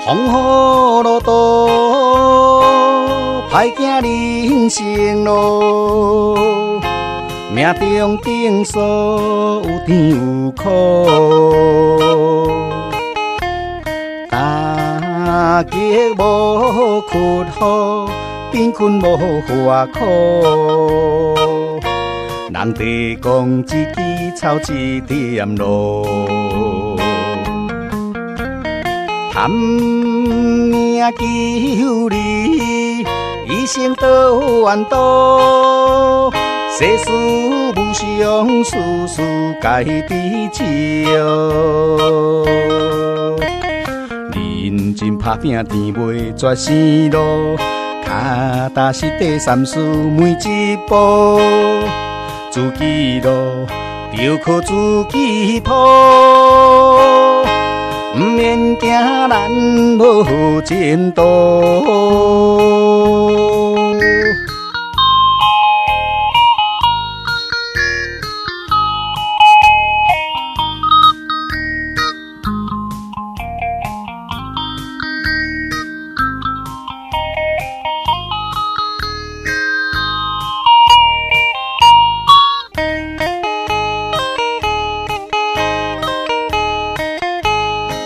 风雨路途，歹行人生路。命中定数，有甜有苦。大吉无缺好，贫困无活苦。人地讲一枝草一点露。贪名求利，一生倒怨妒。世事无常，事事该知照。认真打拼，天袂绝生路。脚踏实地，三思每一步。自己路，就靠自己铺。不免惊咱无前途。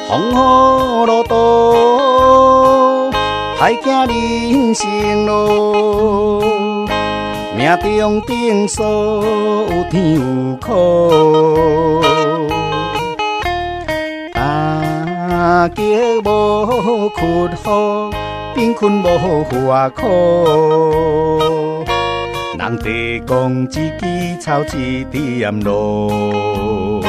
风雨路途，歹行人生路。命中定数，有甜有苦。大吉无缺好，贫困无活苦。人地讲一枝草一点露。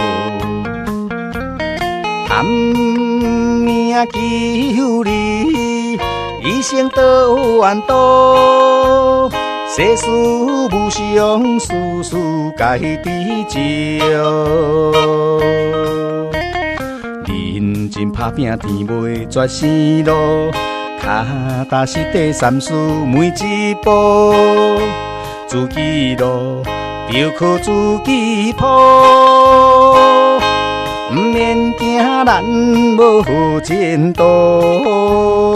贪名求利，一生倒怨妒。世事无常，事事该知照。认真打拼，天袂绝生路。脚踏实地，三思每一步。自己路，就靠自己铺。不免惊咱无前途。